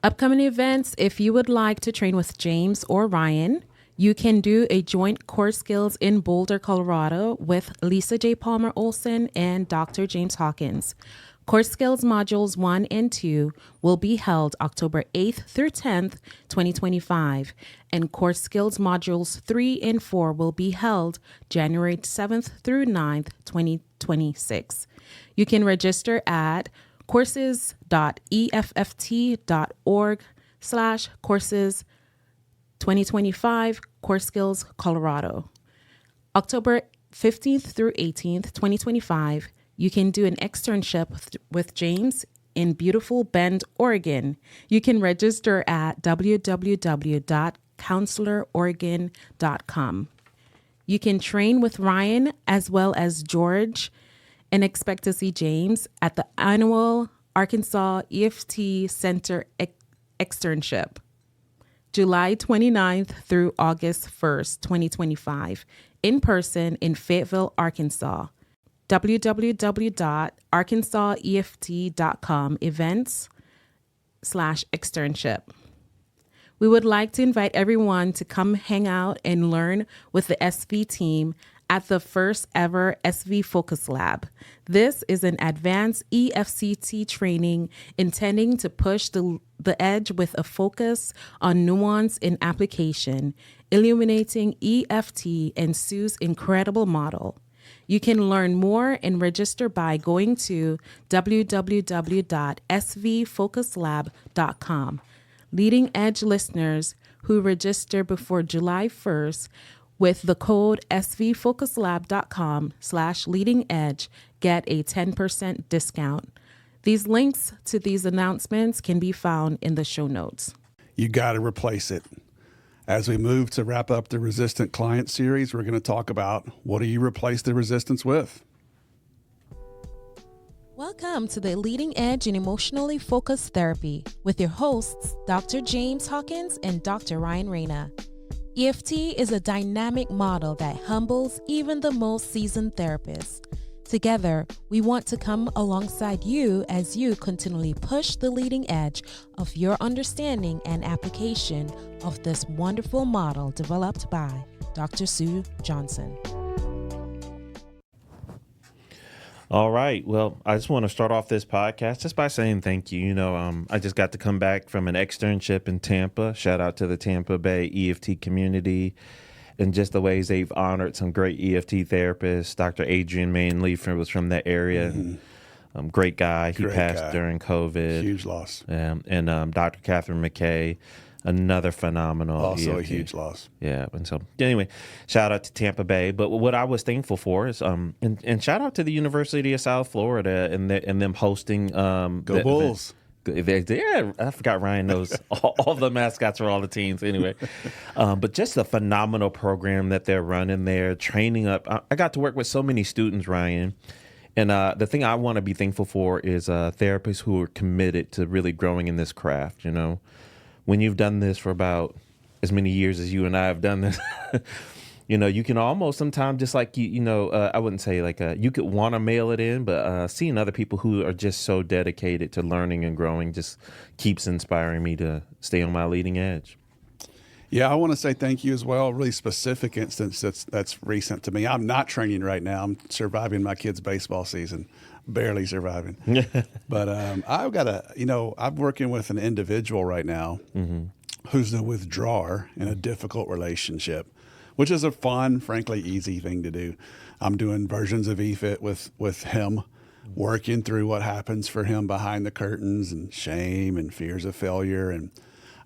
Upcoming events, if you would like to train with James or Ryan, you can do a joint core skills in Boulder, Colorado with Lisa J. Palmer Olson and Dr. James Hawkins. Core Skills Modules 1 and 2 will be held October 8th through 10th, 2025, and Core Skills Modules 3 and 4 will be held January 7th through 9th, 2026. You can register at courses.iefft.org/courses 2025 Core Skills Colorado. October 15th through 18th, 2025, you can do an externship with James in beautiful Bend, Oregon. You can register at www.counselororegon.com. You can train with Ryan as well as George and expect to see James at the annual Arkansas EFT Center externship, July 29th through August 1st, 2025, in person in Fayetteville, Arkansas. www.arkansaseft.com events/externship. We would like to invite everyone to come hang out and learn with the SV team at the first ever SV Focus Lab. This is an advanced EFCT training intending to push the edge with a focus on nuance in application, illuminating EFT and Sue's incredible model. You can learn more and register by going to www.svfocuslab.com. Leading Edge listeners who register before July 1st with the code svfocuslab.com/leading edge get a 10% discount. These links to these announcements can be found in the show notes. You got to replace it. As we move to wrap up the Resistant Client Series, we're going to talk about what do you replace the resistance with? Welcome to the Leading Edge in Emotionally Focused Therapy with your hosts, Dr. James Hawkins and Dr. Ryan Rana. EFT is a dynamic model that humbles even the most seasoned therapists. Together, we want to come alongside you as you continually push the leading edge of your understanding and application of this wonderful model developed by Dr. Sue Johnson. All right. Well, I just want to start off this podcast just by saying thank you. I just got to come back from an externship in Tampa. Shout out to the Tampa Bay EFT community and just the ways they've honored some great EFT therapists. Dr. Adrian Mainleaf was from that area. Mm-hmm. Great guy. He passed during COVID. Huge loss. And Dr. Catherine McKay, another phenomenal also EFT. A huge loss. Yeah. And so anyway, shout out to Tampa Bay. But what I was thankful for is and shout out to the University of South Florida and them hosting Go Bulls. Yeah, I forgot Ryan knows all the mascots for all the teams anyway. But just a phenomenal program that they're running there, training up. I got to work with so many students, Ryan. And the thing I want to be thankful for is therapists who are committed to really growing in this craft. When you've done this for about as many years as you and I have done this, you can almost sometimes just like, I wouldn't say like you could want to mail it in, but seeing other people who are just so dedicated to learning and growing just keeps inspiring me to stay on my leading edge. Yeah, I want to say thank you as well. A really specific instance that's recent to me. I'm not training right now. I'm surviving my kids' baseball season, barely surviving. But I've got I'm working with an individual right now who's a withdrawer in a difficult relationship, which is a fun, frankly, easy thing to do. I'm doing versions of EFIT with him, working through what happens for him behind the curtains and shame and fears of failure. And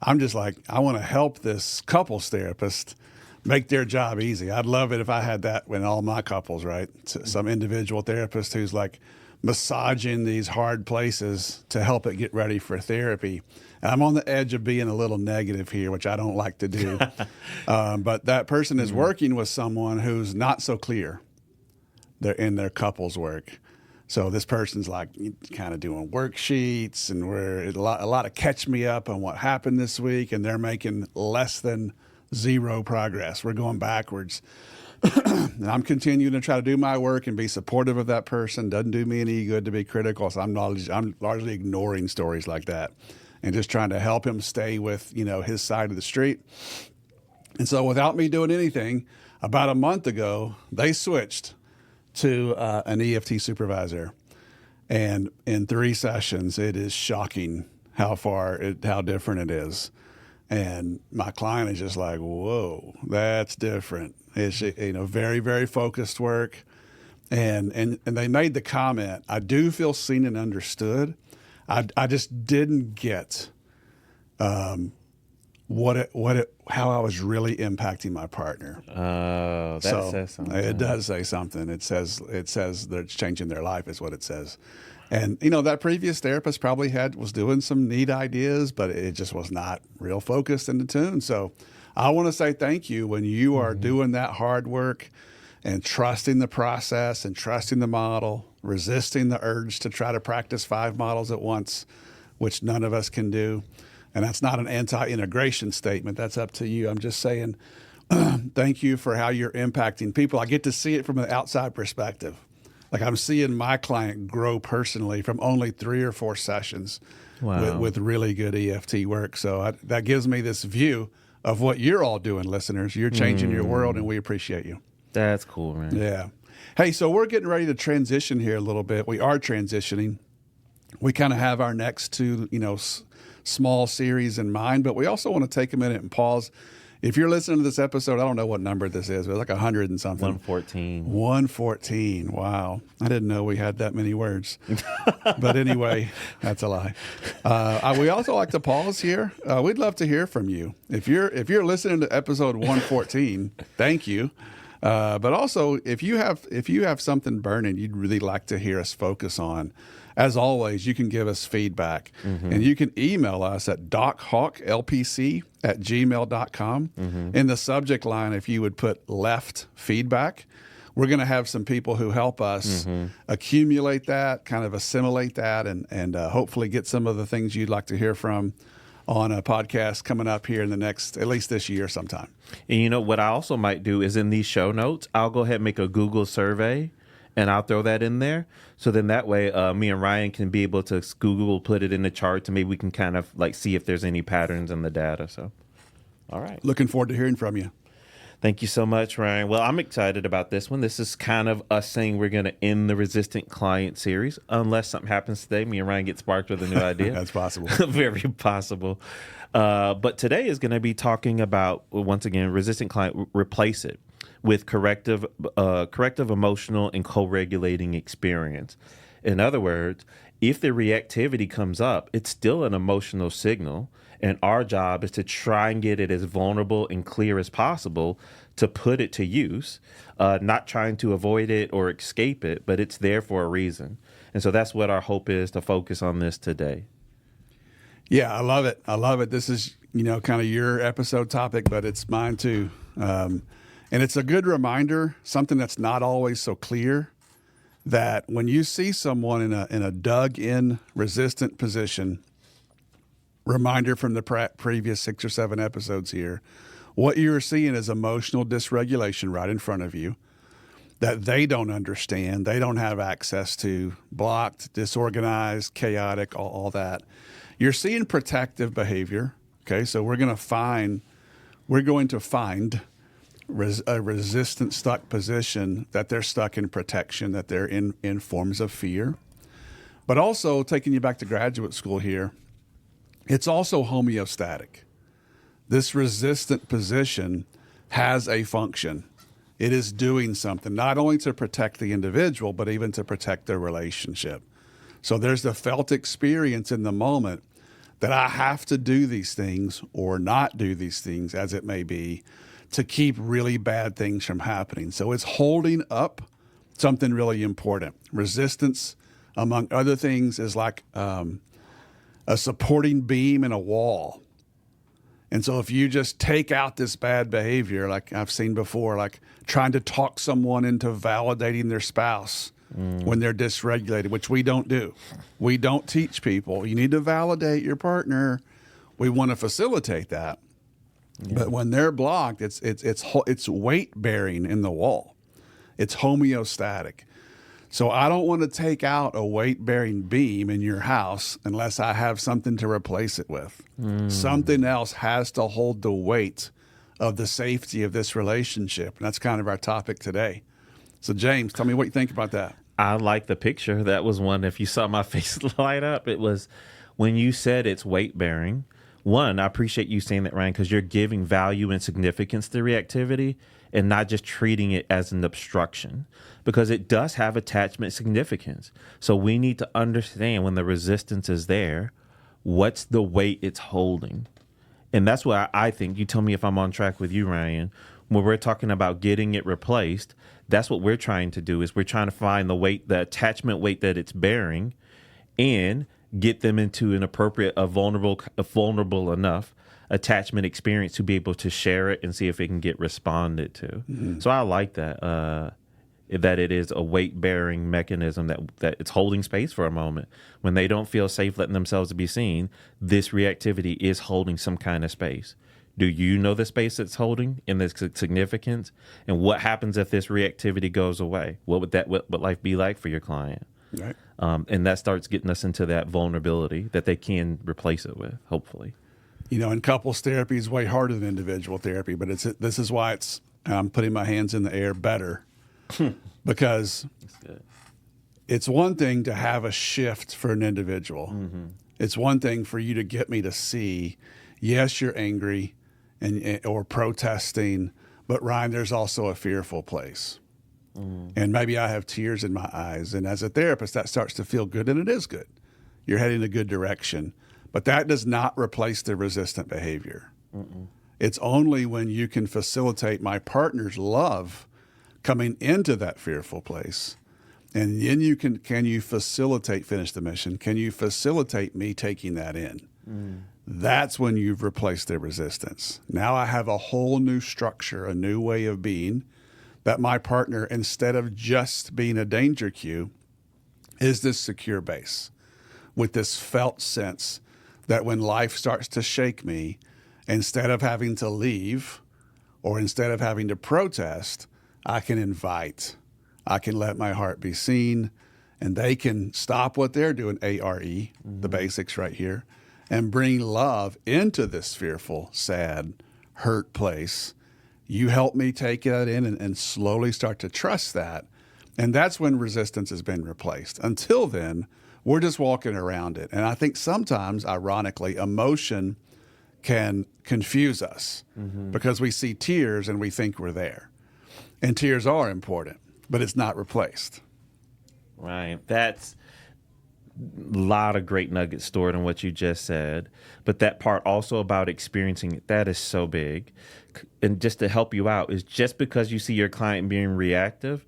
I'm just like, I want to help this couples therapist make their job easy. I'd love it if I had that with all my couples, right? Some individual therapist who's like massaging these hard places to help it get ready for therapy. And I'm on the edge of being a little negative here, which I don't like to do. But that person is working with someone who's not so clear in their couples work. So this person's like kind of doing worksheets and we're a lot of catch me up on what happened this week, and they're making less than zero progress. We're going backwards. And I'm continuing to try to do my work and be supportive of that person. Doesn't do me any good to be critical, so I'm largely ignoring stories like that. and just trying to help him stay with, his side of the street. And so without me doing anything, about a month ago, they switched to an EFT supervisor. And in 3 sessions, it is shocking how different it is. And my client is just like, whoa, that's different. It's, very, very focused work. And they made the comment, I do feel seen and understood. I just didn't get how I was really impacting my partner. That says something. It does say something. It says that it's changing their life is what it says. And, that previous therapist probably was doing some neat ideas, but it just was not real focused in the tune. So I want to say thank you when you are doing that hard work and trusting the process and trusting the model, resisting the urge to try to practice 5 models at once, which none of us can do. And that's not an anti-integration statement. That's up to you. I'm just saying thank you for how you're impacting people. I get to see it from an outside perspective. Like I'm seeing my client grow personally from only 3 or 4 sessions with really good EFT work. So that gives me this view of what you're all doing, listeners. You're changing your world, and we appreciate you. That's cool, man. Yeah. Hey, so we're getting ready to transition here a little bit. We are transitioning. We kind of have our next 2, small series in mind, but we also want to take a minute and pause. If you're listening to this episode, I don't know what number this is, but it's like 100 and something. 114. 114. Wow. I didn't know we had that many words. But anyway, that's a lie. We also like to pause here. We'd love to hear from you. If you're listening to episode 114, thank you. But also, if you have something burning you'd really like to hear us focus on, as always, you can give us feedback. And you can email us at dochawklpc@gmail.com. In the subject line, if you would put left feedback, we're going to have some people who help us accumulate that, kind of assimilate that, and hopefully get some of the things you'd like to hear from on a podcast coming up here in the next, at least this year sometime. And what I also might do is in these show notes, I'll go ahead and make a Google survey, and I'll throw that in there. So then that way, me and Ryan can be able to Google, put it in the charts, and maybe we can kind of see if there's any patterns in the data. So, all right. Looking forward to hearing from you. Thank you so much, Ryan. Well, I'm excited about this one. This is kind of us saying we're going to end the Resistant Client series, unless something happens today. Me and Ryan get sparked with a new idea. That's possible. Very possible. But today is going to be talking about, once again, Resistant Client, replace it with corrective emotional and co-regulating experience. In other words, if the reactivity comes up, it's still an emotional signal. And our job is to try and get it as vulnerable and clear as possible to put it to use, not trying to avoid it or escape it, but it's there for a reason. And so that's what our hope is, to focus on this today. Yeah, I love it. I love it. This is, kind of your episode topic, but it's mine too. And it's a good reminder, something that's not always so clear, that when you see someone in a dug-in resistant position, reminder from the previous 6 or 7 episodes here, what you're seeing is emotional dysregulation right in front of you that they don't understand, they don't have access to, blocked, disorganized, chaotic, all that. You're seeing protective behavior. Okay, so we're going to find a resistant stuck position, that they're stuck in protection, that they're in forms of fear. But also, taking you back to graduate school here, it's also homeostatic. This resistant position has a function. It is doing something, not only to protect the individual, but even to protect their relationship. So there's the felt experience in the moment that I have to do these things or not do these things, as it may be, to keep really bad things from happening. So it's holding up something really important. Resistance, among other things, is like a supporting beam in a wall. And so if you just take out this bad behavior, like I've seen before, like trying to talk someone into validating their spouse when they're dysregulated, which we don't do. We don't teach people, you need to validate your partner. We want to facilitate that. Yeah. But when they're blocked, it's weight bearing in the wall. It's homeostatic. So I don't want to take out a weight-bearing beam in your house unless I have something to replace it with. Something else has to hold the weight of the safety of this relationship. And that's kind of our topic today. So James, tell me what you think about that. I like the picture. That was one, if you saw my face light up, it was when you said it's weight bearing. One, I appreciate you saying that, Ryan, because you're giving value and significance to reactivity and not just treating it as an obstruction, because it does have attachment significance. So we need to understand when the resistance is there, what's the weight it's holding. And that's why I think, you tell me if I'm on track with you, Ryan, when we're talking about getting it replaced, that's what we're trying to do, is we're trying to find the weight, the attachment weight that it's bearing, and get them into an appropriate, a vulnerable enough attachment experience to be able to share it and see if it can get responded to. Mm-hmm. So I like that, that it is a weight-bearing mechanism that it's holding space for a moment. When they don't feel safe letting themselves be seen, this reactivity is holding some kind of space. Do you know the space it's holding and the significance? And what happens if this reactivity goes away? What would life be like for your client? Right. And that starts getting us into that vulnerability that they can replace it with, hopefully. You know, and couples therapy is way harder than individual therapy, but this is why I'm putting my hands in the air better, because it's one thing to have a shift for an individual. Mm-hmm. It's one thing for you to get me to see, yes, you're angry or protesting, but Ryan, there's also a fearful place. Mm. And maybe I have tears in my eyes. And as a therapist, that starts to feel good, and it is good. You're heading in a good direction. But that does not replace the resistant behavior. Mm-mm. It's only when you can facilitate my partner's love coming into that fearful place. And then can you facilitate, finish the mission? Can you facilitate me taking that in? Mm. That's when you've replaced the resistance. Now I have a whole new structure, a new way of being, that my partner, instead of just being a danger cue, is this secure base with this felt sense that when life starts to shake me, instead of having to leave or instead of having to protest, I can invite. I can let my heart be seen, and they can stop what they're doing, A-R-E, the basics right here, and bring love into this fearful, sad, hurt place. You help me take that in and slowly start to trust that. And that's when resistance has been replaced. Until then, we're just walking around it. And I think sometimes, ironically, emotion can confuse us because we see tears and we think we're there. And tears are important, but it's not replaced. Right. That's a lot of great nuggets stored in what you just said. But that part also about experiencing it, that is so big. And just to help you out, is just because you see your client being reactive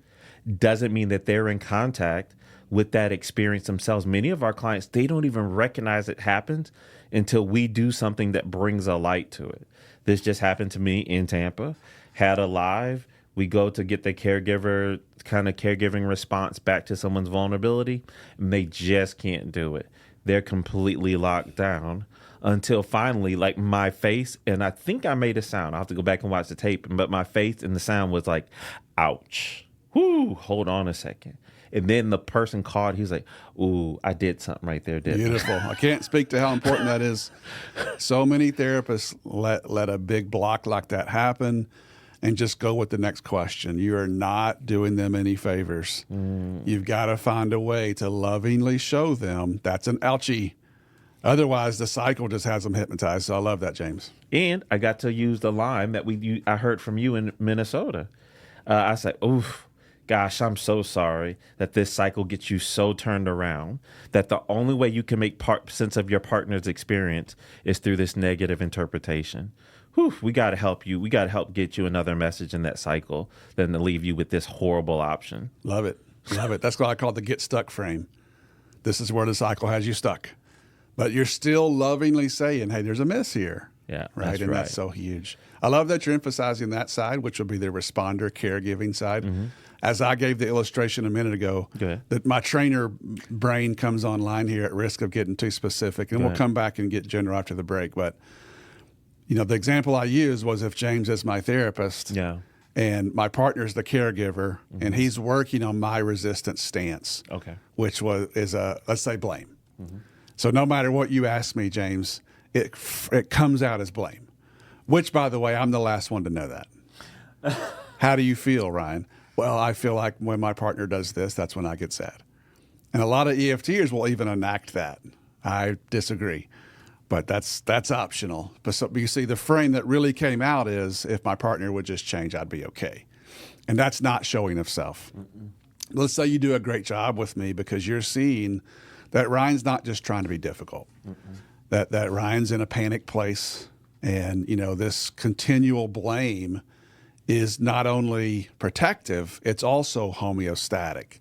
doesn't mean that they're in contact with that experience themselves. Many of our clients, they don't even recognize it happens until we do something that brings a light to it. This just happened to me in Tampa. Had a live. We go to get the caregiving response back to someone's vulnerability, and they just can't do it. They're completely locked down until finally, like, my face, and I think I made a sound. I'll have to go back and watch the tape, but my face and the sound was like, ouch. Whoo, hold on a second. And then the person called. He's like, ooh, I did something right there, didn't I? Beautiful. I can't speak to how important that is. So many therapists let a big block like that happen and just go with the next question. You are not doing them any favors. You've got to find a way to lovingly show them that's an ouchie. Otherwise, the cycle just has them hypnotized. So I love that, James. And I got to use the line that I heard from you in Minnesota. I said, oof. Gosh, I'm so sorry that this cycle gets you so turned around that the only way you can make sense of your partner's experience is through this negative interpretation. Whew, we got to help you. We got to help get you another message in that cycle than to leave you with this horrible option. Love it. Love it. That's what I call the get stuck frame. This is where the cycle has you stuck. But you're still lovingly saying, hey, there's a miss here. Yeah, right. And that's so huge. I love that you're emphasizing that side, which will be the responder caregiving side. Mm-hmm. As I gave the illustration a minute ago, that my trainer brain comes online here at risk of getting too specific, and we'll come back and get general after the break. But, you know, the example I used was if James is my therapist, And my partner's the caregiver, and he's working on my resistance stance, which is let's say blame. So no matter what you ask me, James, it comes out as blame, which, by the way, I'm the last one to know that. How do you feel, Ryan? Well, I feel like when my partner does this, that's when I get sad. And a lot of EFTers will even enact that. I disagree. But that's optional. But so, you see, the frame that really came out is if my partner would just change, I'd be okay. And that's not showing of self. Let's say you do a great job with me because you're seeing that Ryan's not just trying to be difficult, that Ryan's in a panic place. And, this continual blame is not only protective, it's also homeostatic.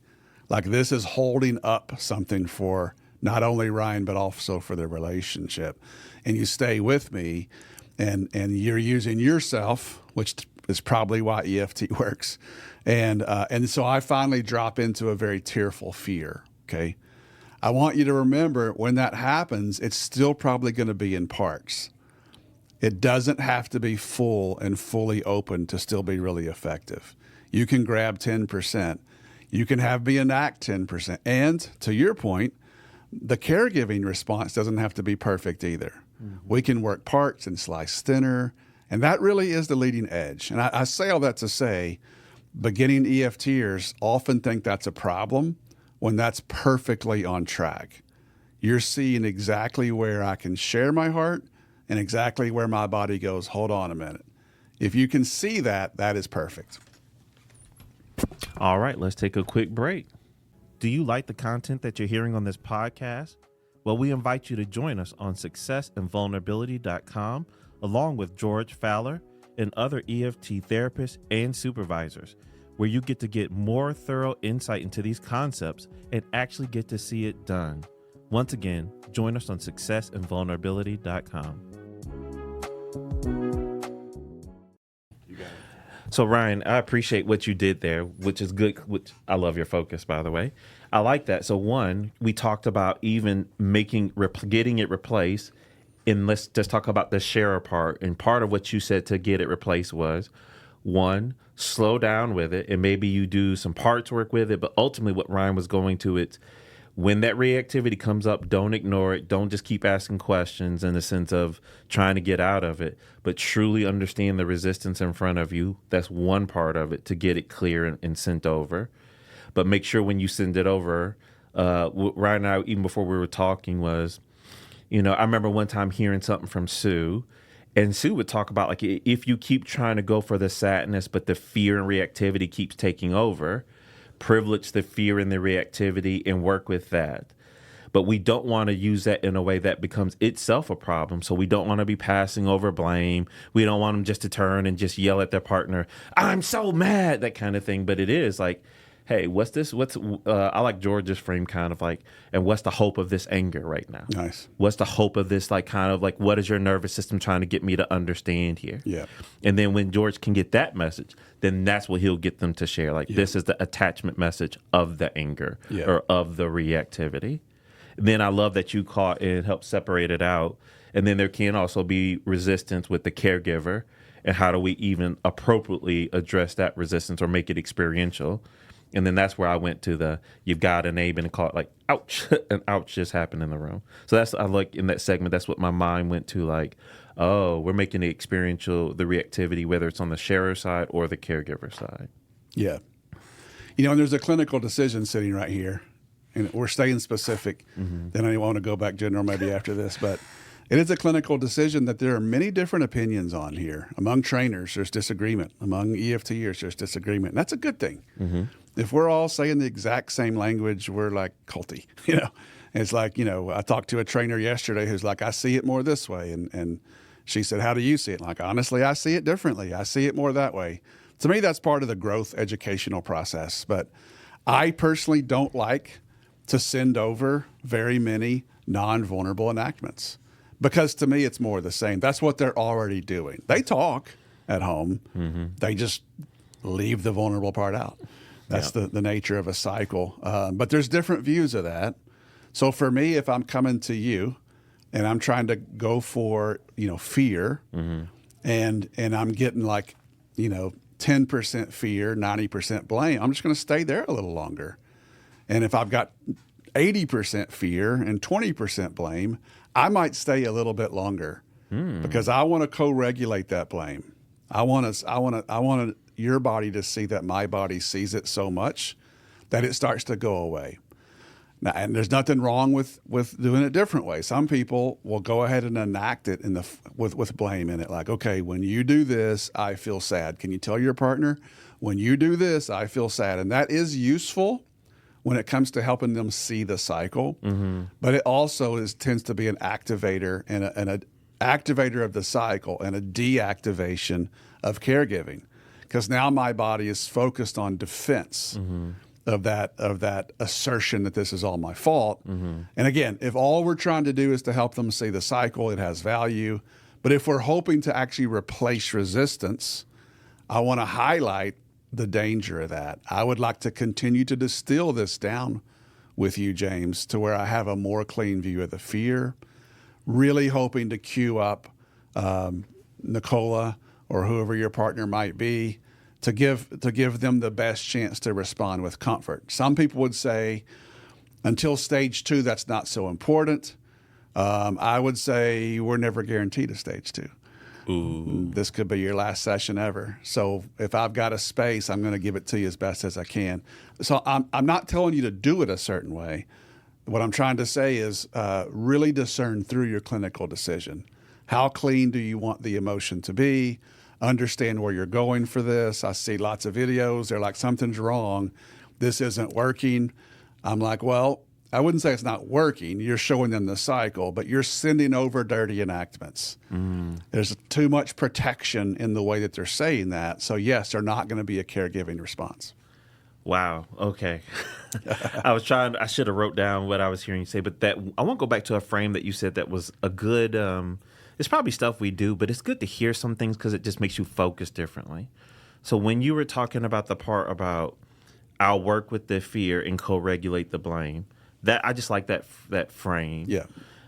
Like this is holding up something for not only Ryan, but also for the relationship. And you stay with me and you're using yourself, which is probably why EFT works. And so I finally drop into a very tearful fear, okay? I want you to remember when that happens, it's still probably going to be in parts. It doesn't have to be full and fully open to still be really effective. You can grab 10%. You can have me enact 10%. And to your point, the caregiving response doesn't have to be perfect either. We can work parts and slice thinner, and that really is the leading edge. And I say all that to say, beginning EFTers often think that's a problem when that's perfectly on track. You're seeing exactly where I can share my heart and exactly where my body goes, hold on a minute. If you can see that, that is perfect. All right, let's take a quick break. Do you like the content that you're hearing on this podcast? Well, we invite you to join us on successandvulnerability.com along with George Fowler and other EFT therapists and supervisors, where you get to get more thorough insight into these concepts and actually get to see it done. Once again, join us on successandvulnerability.com. So Ryan, I appreciate what you did there, which is good. Which I love your focus, by the way. I like that. So one, we talked about even getting it replaced, and let's just talk about the sharer part. And part of what you said to get it replaced was, one, slow down with it, and maybe you do some parts work with it. But ultimately, what Ryan was going to, it's when that reactivity comes up, don't ignore it. Don't just keep asking questions in the sense of trying to get out of it, but truly understand the resistance in front of you. That's one part of it, to get it clear and sent over. But make sure when you send it over, Ryan and I, even before we were talking, was, I remember one time hearing something from Sue, and Sue would talk about, like, if you keep trying to go for the sadness, but the fear and reactivity keeps taking over, privilege the fear and the reactivity and work with that. But we don't want to use that in a way that becomes itself a problem. So we don't want to be passing over blame. We don't want them just to turn and just yell at their partner, I'm so mad, that kind of thing. But it is like, hey, what's this? I like George's frame kind of like, and what's the hope of this anger right now? Nice. What's the hope of this, like, kind of like, what is your nervous system trying to get me to understand here? Yeah. And then when George can get that message, then that's what he'll get them to share. Like, this is the attachment message of the anger or of the reactivity. Then I love that you caught and helped separate it out. And then there can also be resistance with the caregiver. And how do we even appropriately address that resistance or make it experiential? And then that's where I went to you've got an Abe and call it like, ouch, and ouch just happened in the room. So I like in that segment, that's what my mind went to, like, oh, we're making it experiential, the reactivity, whether it's on the sharer side or the caregiver side. Yeah. And there's a clinical decision sitting right here, and we're staying specific. Then I want to go back general maybe after this, but it is a clinical decision that there are many different opinions on here. Among trainers, there's disagreement. Among EFTers, there's disagreement. And that's a good thing. If we're all saying the exact same language, we're like culty, It's like, I talked to a trainer yesterday who's like, I see it more this way. And she said, how do you see it? Like, honestly, I see it differently. I see it more that way. To me, that's part of the growth educational process. But I personally don't like to send over very many non-vulnerable enactments, because to me, it's more the same. That's what they're already doing. They talk at home. They just leave the vulnerable part out. That's the nature of a cycle. But there's different views of that. So for me, if I'm coming to you and I'm trying to go for, fear, and I'm getting like, 10 10% fear, 90% blame, I'm just going to stay there a little longer. And if I've got 80% fear and 20% blame, I might stay a little bit longer because I want to co-regulate that blame. I want your body to see that my body sees it so much that it starts to go away. Now, and there's nothing wrong with doing it a different way. Some people will go ahead and enact it with blame in it. Like, okay, when you do this, I feel sad. Can you tell your partner, when you do this, I feel sad? And that is useful when it comes to helping them see the cycle. But it also tends to be an activator and an activator of the cycle and a deactivation of caregiving. Because now my body is focused on defense of that assertion that this is all my fault. And again, if all we're trying to do is to help them see the cycle, it has value. But if we're hoping to actually replace resistance, I want to highlight the danger of that. I would like to continue to distill this down with you, James, to where I have a more clean view of the fear, really hoping to cue up Nicola or whoever your partner might be to give them the best chance to respond with comfort. Some people would say, until stage 2, that's not so important. I would say we're never guaranteed a stage 2. Ooh. This could be your last session ever. So if I've got a space, I'm going to give it to you as best as I can. So I'm not telling you to do it a certain way. What I'm trying to say is really discern through your clinical decision. How clean do you want the emotion to be? Understand where you're going for this. I see lots of videos. They're like, something's wrong. This isn't working. I'm like, well, I wouldn't say it's not working. You're showing them the cycle, but you're sending over dirty enactments. There's too much protection in the way that they're saying that. So yes, they're not going to be a caregiving response. Wow. Okay. I should have wrote down what I was hearing you say, but I want to go back to a frame that you said that was a good, it's probably stuff we do, but it's good to hear some things because it just makes you focus differently. So when you were talking about the part about I'll work with the fear and co-regulate the blame, that I just like that frame. Yeah.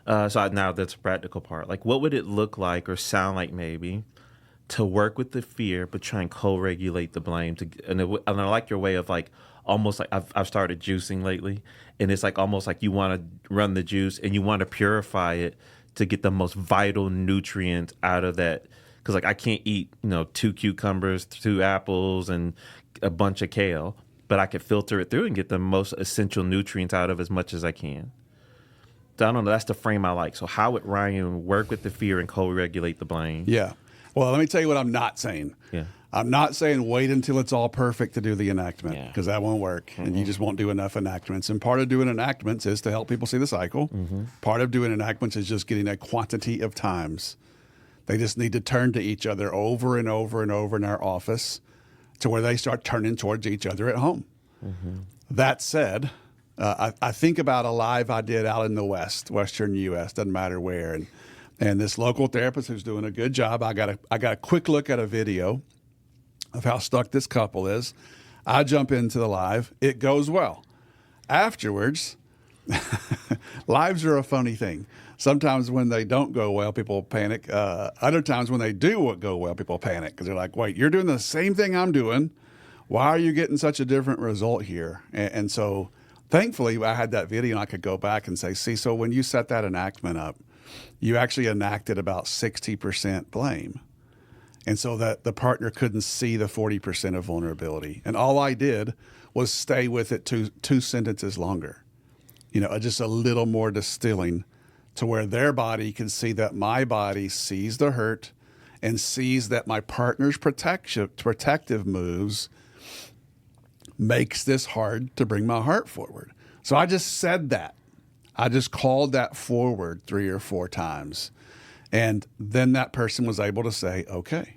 Now that's a practical part. Like, what would it look like or sound like maybe to work with the fear but try and co-regulate the blame? And I like your way of like almost like I've started juicing lately, and it's like almost like you want to run the juice and you want to purify it to get the most vital nutrient out of that. Because like I can't eat 2 cucumbers, 2 apples, and a bunch of kale. But I can filter it through and get the most essential nutrients out of as much as I can. So I don't know. That's the frame I like. So how would Ryan work with the fear and co-regulate the blame? Yeah. Well, let me tell you what I'm not saying. Yeah. I'm not saying wait until it's all perfect to do the enactment because that won't work and you just won't do enough enactments. And part of doing enactments is to help people see the cycle. Part of doing enactments is just getting a quantity of times. They just need to turn to each other over and over and over in our office to where they start turning towards each other at home. That said, I think about a live I did out in the Western U.S., doesn't matter where, and this local therapist who's doing a good job. I got a quick look at a video of how stuck this couple is. I jump into the live. It goes well. Afterwards, lives are a funny thing. Sometimes when they don't go well, people panic. Other times when they do go well, people panic because they're like, wait, you're doing the same thing I'm doing. Why are you getting such a different result here? And so thankfully, I had that video and I could go back and say, see, so when you set that enactment up, you actually enacted about 60% blame. And so that the partner couldn't see the 40% of vulnerability. And all I did was stay with it two sentences longer. Just a little more distilling to where their body can see that my body sees the hurt and sees that my partner's protective moves makes this hard to bring my heart forward. So I just said that. I just called that forward 3 or 4 times. And then that person was able to say, okay.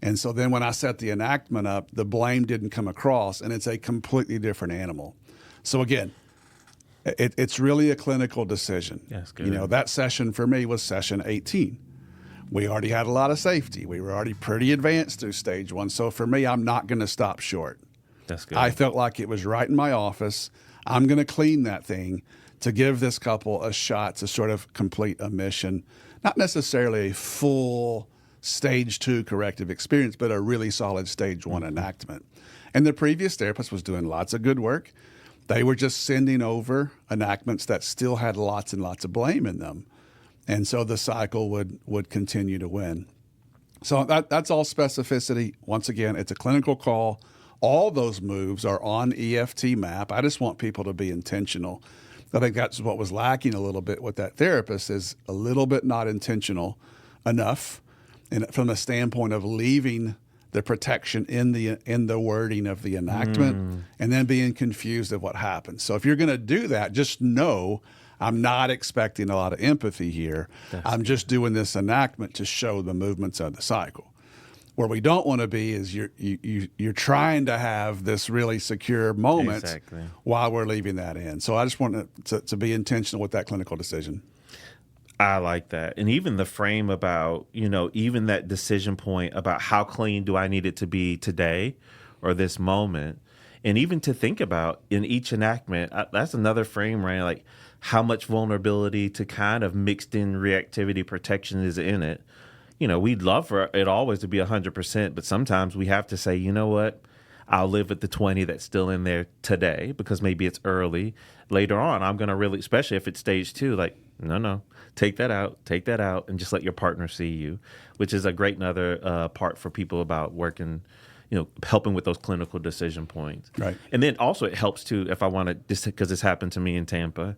And so then when I set the enactment up, the blame didn't come across, and it's a completely different animal. So again, it's really a clinical decision. That's good. That session for me was session 18. We already had a lot of safety. We were already pretty advanced through stage 1. So for me, I'm not going to stop short. That's good. I felt like it was right in my office. I'm going to clean that thing to give this couple a shot to sort of complete a mission. Not necessarily a full stage 2 corrective experience, but a really solid stage 1 enactment. And the previous therapist was doing lots of good work. They were just sending over enactments that still had lots and lots of blame in them. And so the cycle would continue to win. So that's all specificity. Once again, it's a clinical call. All those moves are on EFT map. I just want people to be intentional. I think that's what was lacking a little bit with that therapist, is a little bit not intentional enough, and from the standpoint of leaving the protection in the wording of the enactment and then being confused of what happens. So if you're going to do that, just know I'm not expecting a lot of empathy here. I'm just doing this enactment to show the movements of the cycle. Where we don't want to be is you're trying to have this really secure moment while we're leaving that in. So I just want to be intentional with that clinical decision. I like that. And even the frame about, even that decision point about how clean do I need it to be today or this moment. And even to think about in each enactment, that's another frame, right? Like how much vulnerability to kind of mixed in reactivity protection is in it. We'd love for it always to be 100%, but sometimes we have to say, you know what? I'll live with the 20 that's still in there today because maybe it's early. Later on, I'm going to really, especially if it's stage 2, like, no, take that out, and just let your partner see you, which is a great another part for people about working, helping with those clinical decision points. Right. And then also it helps too, if I want to, just because this happened to me in Tampa.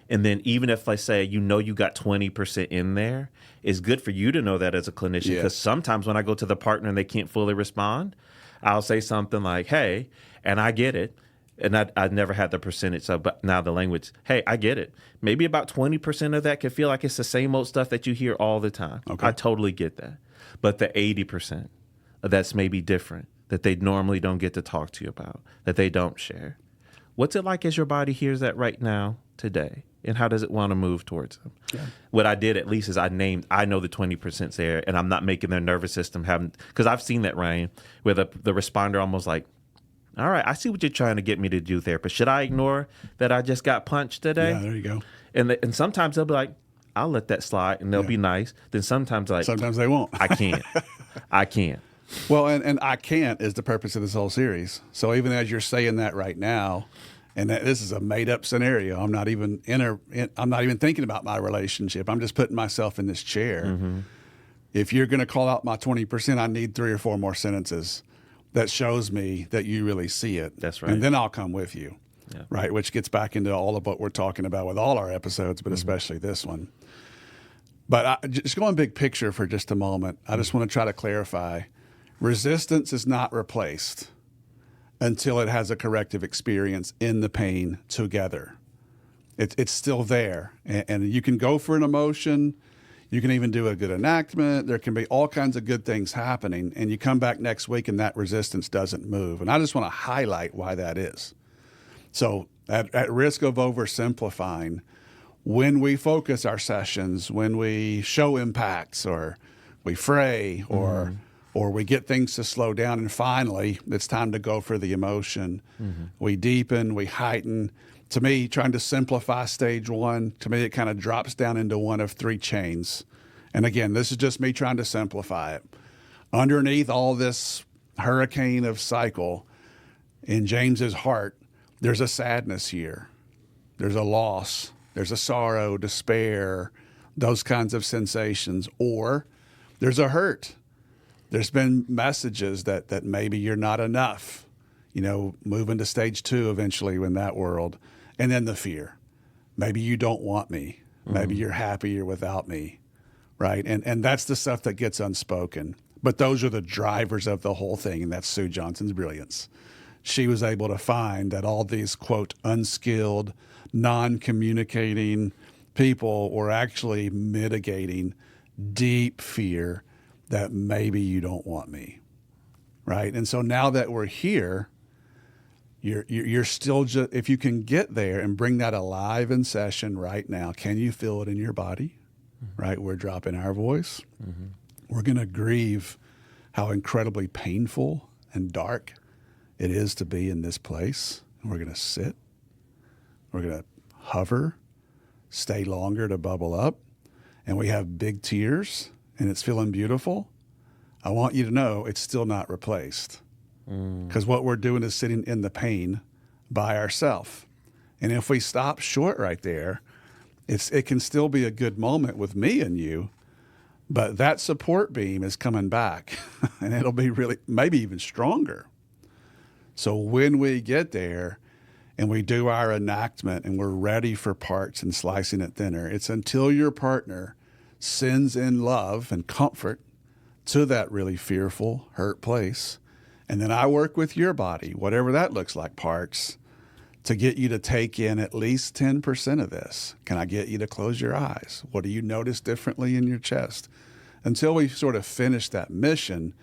And then even if I say, you got 20% in there, it's good for you to know that as a clinician, because sometimes when I go to the partner and they can't fully respond, I'll say something like, hey, and I get it. And I never had the percentage, so but now the language, hey, I get it. Maybe about 20% of that could feel like it's the same old stuff that you hear all the time. Okay. I totally get that. But the 80% that's maybe different, that they normally don't get to talk to you about, that they don't share. What's it like as your body hears that right now, today? And how does it want to move towards them? Yeah. What I did at least is I know the 20%'s there, and I'm not making their nervous system because I've seen that, Ryan, where the responder almost like, all right, I see what you're trying to get me to do, therapist. Should I ignore that I just got punched today? Yeah, there you go. And sometimes they'll be like, I'll let that slide, and they'll be nice. Then sometimes sometimes they won't. I can't. Well, and I can't is the purpose of this whole series. So even as you're saying that right now, and this is a made up scenario, I'm not even thinking about my relationship. I'm just putting myself in this chair. Mm-hmm. If you're going to call out my 20%, I need 3 or 4 more sentences that shows me that you really see it. That's right. And then I'll come with you, right? Which gets back into all of what we're talking about with all our episodes, but especially this one. But just going big picture for just a moment, I just want to try to clarify. Resistance is not replaced until it has a corrective experience in the pain together. It's still there. And you can go for an emotion. You can even do a good enactment. There can be all kinds of good things happening. And you come back next week and that resistance doesn't move. And I just want to highlight why that is. So at risk of oversimplifying, when we focus our sessions, when we show impacts or we fray or we get things to slow down, and finally it's time to go for the emotion, we deepen, we heighten. To me, trying to simplify stage 1, to me it kind of drops down into one of 3 chains. And again, this is just me trying to simplify it. Underneath all this hurricane of cycle, in James's heart, there's a sadness here. There's a loss. There's a sorrow, despair, those kinds of sensations. Or there's a hurt. There's been messages that maybe you're not enough, moving to stage 2 eventually in that world. And then the fear. Maybe you don't want me. Maybe you're happier without me, right? And that's the stuff that gets unspoken. But those are the drivers of the whole thing, and that's Sue Johnson's brilliance. She was able to find that all these, quote, unskilled, non-communicating people were actually mitigating deep fear that maybe you don't want me, right? And so now that we're here, you're still just, if you can get there and bring that alive in session right now, can you feel it in your body, right? We're dropping our voice. We're going to grieve how incredibly painful and dark it is to be in this place. And we're going to sit. We're going to hover, stay longer to bubble up. And we have big tears and it's feeling beautiful. I want you to know it's still not replaced. Because what we're doing is sitting in the pain by ourselves. And if we stop short right there, it can still be a good moment with me and you, but that support beam is coming back and it'll be really, maybe even stronger. So when we get there and we do our enactment and we're ready for parts and slicing it thinner, it's until your partner sends in love and comfort to that really fearful, hurt place. And then I work with your body, whatever that looks like, Parks, to get you to take in at least 10% of this. Can I get you to close your eyes? What do you notice differently in your chest? Until we sort of finish that mission,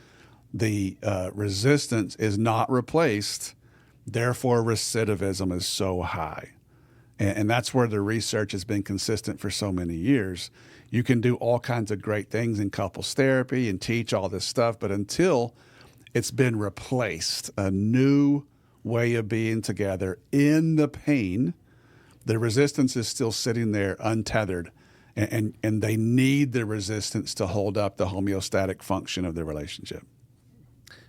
the resistance is not replaced. Therefore, recidivism is so high. And that's where the research has been consistent for so many years. You can do all kinds of great things in couples therapy and teach all this stuff, but until it's been replaced, a new way of being together in the pain, the resistance is still sitting there untethered, and they need the resistance to hold up the homeostatic function of the relationship.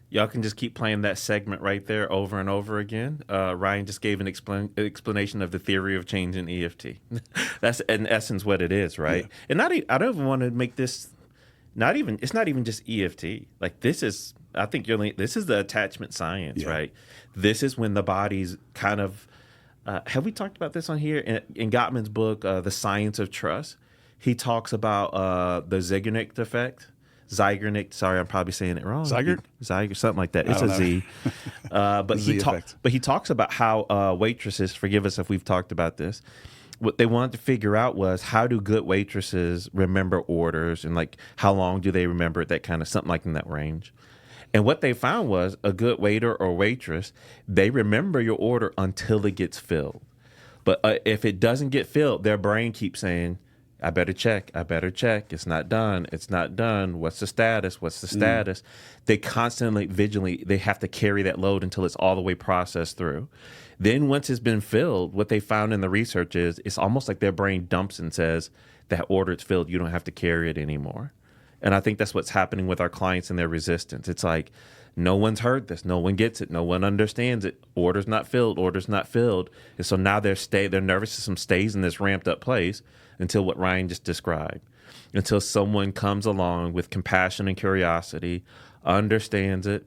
Y'all can just keep playing that segment right there over and over again. Ryan just gave an explanation of the theory of change in EFT. That's in essence what it is, right? Yeah. And I don't even want to make this it's not even just EFT. Like this is the attachment science, right? This is when the body's kind of, have we talked about this on here? In Gottman's book, The Science of Trust, he talks about the Zeigarnik effect. Zeigarnik, sorry, I'm probably saying it wrong. Zeigarnik, something like that. It's a Z. But he talks about how waitresses, forgive us if we've talked about this, what they wanted to figure out was how do good waitresses remember orders and like how long do they remember it, that kind of something like in that range. And what they found was a good waiter or waitress, they remember your order until it gets filled. But if it doesn't get filled, their brain keeps saying, I better check. It's not done. What's the status? They constantly, vigilantly, they have to carry that load until it's all the way processed through. Then once it's been filled, what they found in the research is it's almost like their brain dumps and says, that order is filled. You don't have to carry it anymore. And I think that's what's happening with our clients and their resistance. It's like, no one's heard this. No one gets it. No one understands it. Order's not filled. And so now their nervous system stays in this ramped up place until what Ryan just described, until someone comes along with compassion and curiosity, understands it,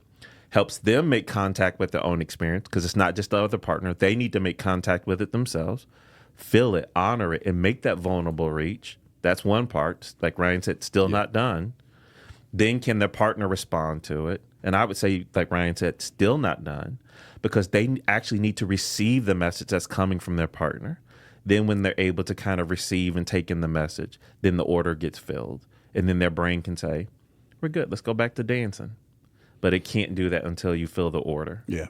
helps them make contact with their own experience, because it's not just the other partner. They need to make contact with it themselves, feel it, honor it, and make that vulnerable reach. That's one part. Like Ryan said, still not done. Then can their partner respond to it? And I would say, like Ryan said, still not done, because they actually need to receive the message that's coming from their partner. Then when they're able to kind of receive and take in the message, then the order gets filled. And then their brain can say, we're good, let's go back to dancing. But it can't do that until you fill the order. Yeah.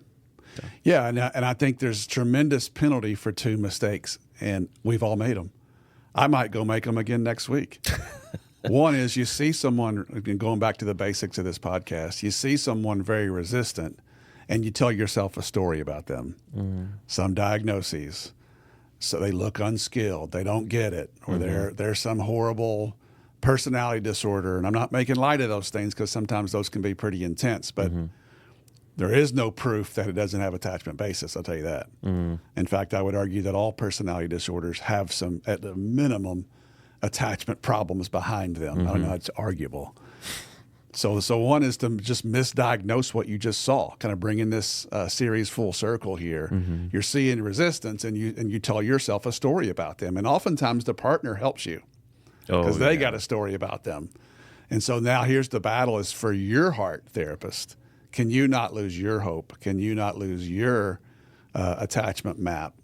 So. Yeah, and I think there's tremendous penalty for two mistakes, and we've all made them. I might go make them again next week. One is you see someone, going back to the basics of this podcast, you see someone very resistant, and you tell yourself a story about them. Some diagnoses. So they look unskilled, they don't get it, or there's some horrible personality disorder. And I'm not making light of those things because sometimes those can be pretty intense, but there is no proof that it doesn't have attachment basis, I'll tell you that. In fact, I would argue that all personality disorders have some, at the minimum, attachment problems behind them. I don't know, it's arguable. So one is to just misdiagnose what you just saw, kind of bringing this series full circle here. You're seeing resistance, and you tell yourself a story about them. And oftentimes the partner helps you because they got a story about them. And so now here's the battle is for your heart therapist. Can you not lose your hope? Can you not lose your attachment map?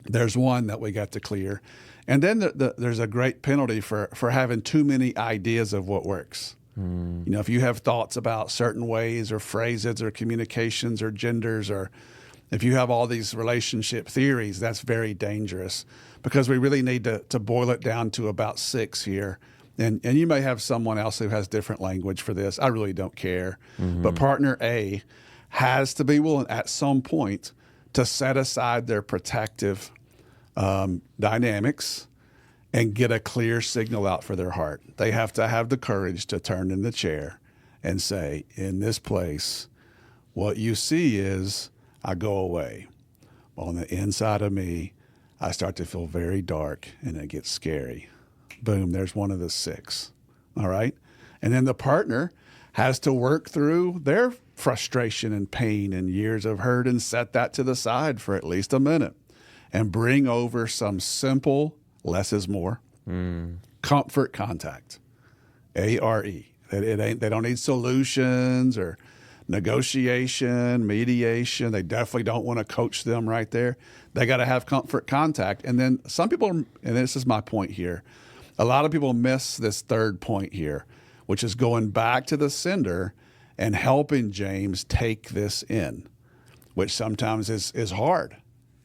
There's one that we got to clear. And then there's a great penalty for having too many ideas of what works. You know, if you have thoughts about certain ways or phrases or communications or genders, or if you have all these relationship theories, that's very dangerous, because we really need to boil it down to about 6 here. And you may have someone else who has different language for this. I really don't care. But partner A has to be willing at some point to set aside their protective dynamics and get a clear signal out for their heart. They have to have the courage to turn in the chair and say, in this place, what you see is I go away. On the inside of me, I start to feel very dark and it gets scary. Boom, there's one of the 6. All right? And then the partner has to work through their frustration and pain and years of hurt and set that to the side for at least a minute and bring over some simple, less is more, comfort contact, A-R-E. They don't need solutions or negotiation, mediation. They definitely don't want to coach them right there. They got to have comfort contact. And then some people, and this is my point here, a lot of people miss this third point here, which is going back to the sender and helping James take this in, which sometimes is hard.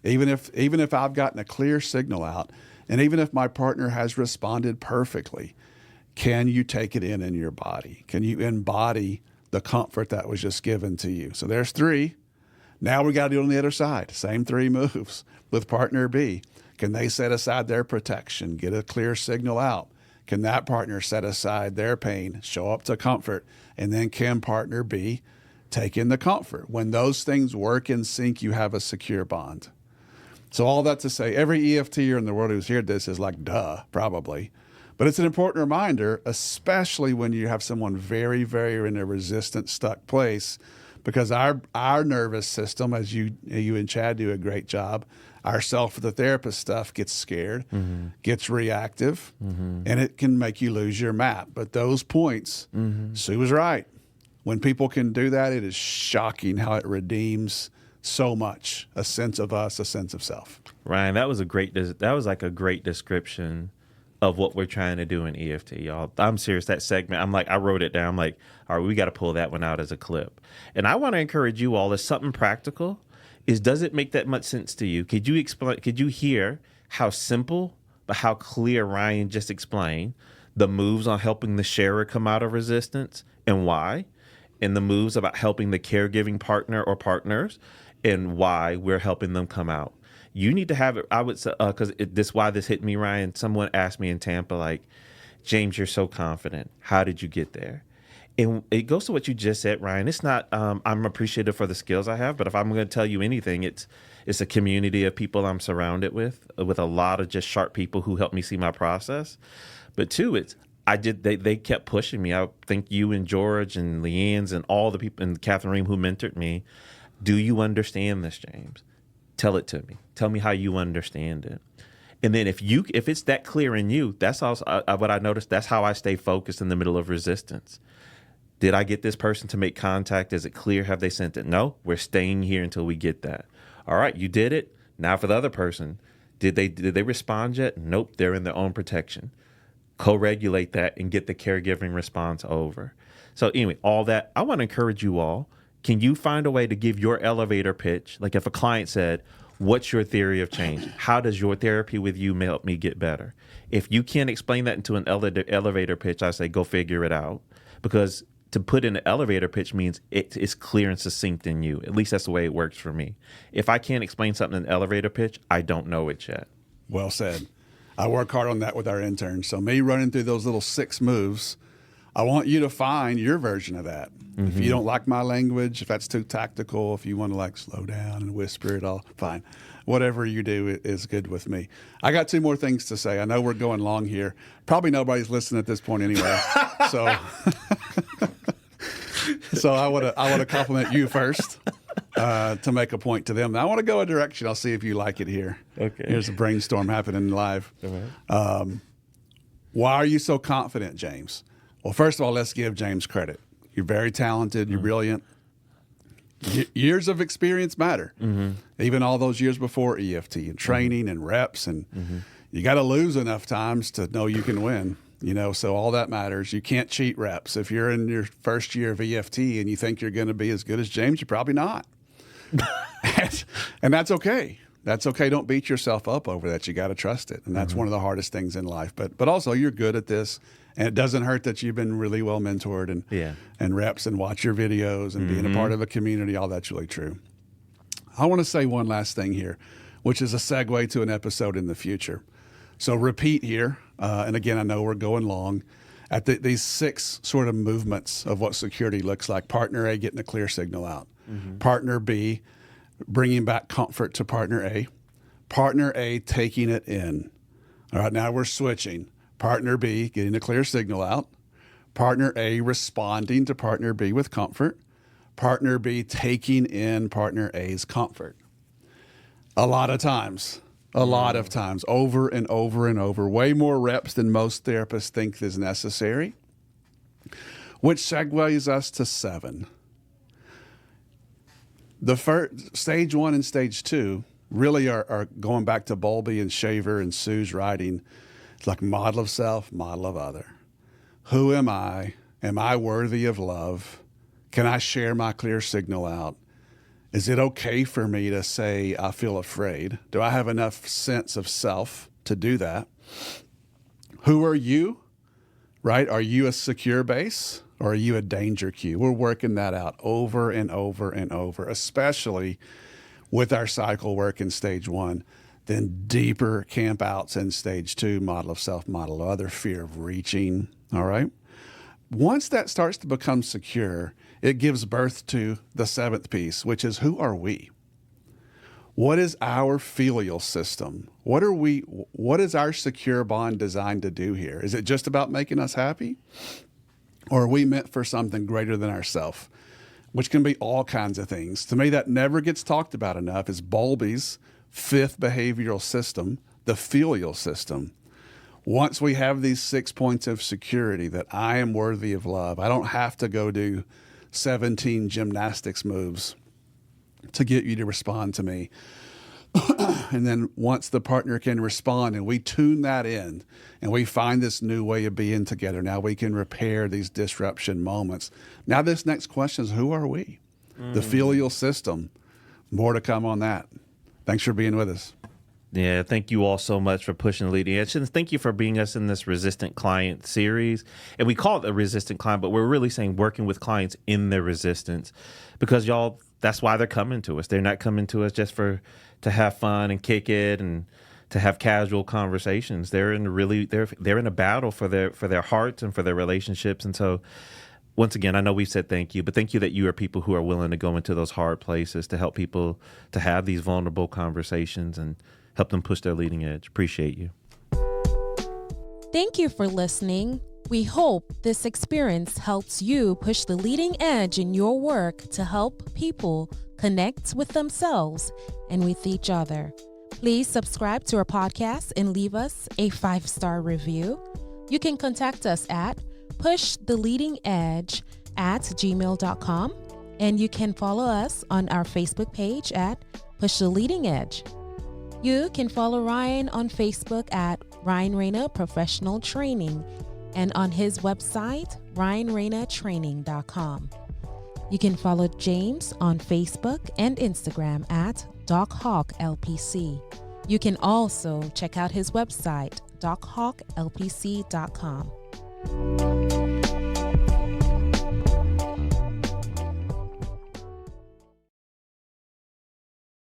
Even if I've gotten a clear signal out, and even if my partner has responded perfectly, can you take it in your body? Can you embody the comfort that was just given to you? So there's 3. Now we got to do it on the other side. Same 3 moves with partner B. Can they set aside their protection, get a clear signal out? Can that partner set aside their pain, show up to comfort? And then can partner B take in the comfort? When those things work in sync, you have a secure bond. So all that to say, every EFTer in the world who's heard this is like, duh, probably. But it's an important reminder, especially when you have someone very, very in a resistant, stuck place, because our nervous system, as you and Chad do a great job, ourself with the therapist stuff gets scared, gets reactive, and it can make you lose your map. But those points, Sue was right. When people can do that, it is shocking how it redeems so much, a sense of us, a sense of self. Ryan, that was like a great description of what we're trying to do in EFT, y'all. I'm serious, that segment, I wrote it down. I'm like, all right, we got to pull that one out as a clip. And I want to encourage you all, as something practical, does it make that much sense to you? Could you hear how simple, but how clear Ryan just explained the moves on helping the sharer come out of resistance and why, and the moves about helping the caregiving partner or partners and why we're helping them come out? You need to have it. I would say, because why this hit me, Ryan. Someone asked me in Tampa, like, James, you're so confident. How did you get there? And it goes to what you just said, Ryan. It's not, I'm appreciative for the skills I have, but if I'm going to tell you anything, it's a community of people I'm surrounded with a lot of just sharp people who help me see my process. But 2, they kept pushing me. I think you and George and Leanne's and all the people and Catherine Ream who mentored me. Do you understand this, James? Tell it to me. Tell me how you understand it. And then if it's that clear in you, that's also what I noticed. That's how I stay focused in the middle of resistance. Did I get this person to make contact? Is it clear? Have they sent it? No, we're staying here until we get that. All right, you did it. Now for the other person, did they respond yet? Nope, they're in their own protection. Co-regulate that and get the caregiving response over. So anyway, all that, I want to encourage you all. Can you find a way to give your elevator pitch? Like if a client said, what's your theory of change? How does your therapy with you help me get better? If you can't explain that into an elevator pitch, I say go figure it out. Because to put in an elevator pitch means it's clear and succinct in you. At least that's the way it works for me. If I can't explain something in an elevator pitch, I don't know it yet. Well said. I work hard on that with our interns. So me running through those little 6 moves, I want you to find your version of that. If you don't like my language, if that's too tactical, if you want to like slow down and whisper it all, fine. Whatever you do is good with me. I got 2 more things to say. I know we're going long here. Probably nobody's listening at this point anyway. So I want to compliment you first to make a point to them. Now, I want to go a direction. I'll see if you like it here. Okay. Here's a brainstorm happening live. Right. Why are you so confident, James? Well, first of all, let's give James credit. You're very talented. You're brilliant. Years of experience matter. Even all those years before EFT and training and reps. And you got to lose enough times to know you can win. So all that matters. You can't cheat reps. If you're in your first year of EFT and you think you're going to be as good as James, you're probably not. And that's okay. That's okay. Don't beat yourself up over that. You got to trust it. And that's one of the hardest things in life. But also you're good at this. And it doesn't hurt that you've been really well mentored and reps and watch your videos and being a part of a community. All that's really true. I want to say one last thing here, which is a segue to an episode in the future. So repeat here. And again, I know we're going long. at these 6 sort of movements of what security looks like. Partner A getting a clear signal out. Partner B bringing back comfort to partner A. Partner A taking it in. All right, now we're switching. Partner B getting a clear signal out. Partner A responding to partner B with comfort. Partner B taking in partner A's comfort. A lot of times, over and over and over, way more reps than most therapists think is necessary, which segues us to 7. The first, stage 1 and stage 2 really are going back to Bowlby and Shaver and Sue's writing. It's like model of self, model of other. Who am I? Am I worthy of love? Can I share my clear signal out? Is it okay for me to say I feel afraid? Do I have enough sense of self to do that? Who are you? Right? Are you a secure base or are you a danger cue? We're working that out over and over and over, especially with our cycle work in stage 1, then deeper camp outs in stage 2, model of self, model of other, fear of reaching. All right. Once that starts to become secure, it gives birth to the 7th piece, which is who are we? What is our filial system? What is our secure bond designed to do here? Is it just about making us happy? Or are we meant for something greater than ourselves? Which can be all kinds of things. To me, that never gets talked about enough is Bowlby's 5th behavioral system, the filial system. Once we have these 6 points of security that I am worthy of love, I don't have to go do 17 gymnastics moves to get you to respond to me. And then once the partner can respond and we tune that in and we find this new way of being together, now we can repair these disruption moments. Now this next question is, who are we? The filial system. More to come on that. Thanks for being with us. Yeah, thank you all so much for pushing the leading edge. And thank you for being us in this Resistant Client series. And we call it a Resistant Client, but we're really saying working with clients in their resistance, because y'all, that's why they're coming to us. They're not coming to us just to have fun and kick it and to have casual conversations. They're in a battle for their hearts and for their relationships. And so once again, I know we've said thank you, but thank you that you are people who are willing to go into those hard places to help people to have these vulnerable conversations and help them push their leading edge. Appreciate you. Thank you for listening. We hope this experience helps you push the leading edge in your work to help people connect with themselves and with each other. Please subscribe to our podcast and leave us a 5-star review. You can contact us at pushtheleadingedge@gmail.com, and you can follow us on our Facebook page at Push the Leading Edge. You can follow Ryan on Facebook at Ryan Rana Professional Training and on his website, ryanranatraining.com. You can follow James on Facebook and Instagram at DocHawkLPC. You can also check out his website, dochawklpc.com.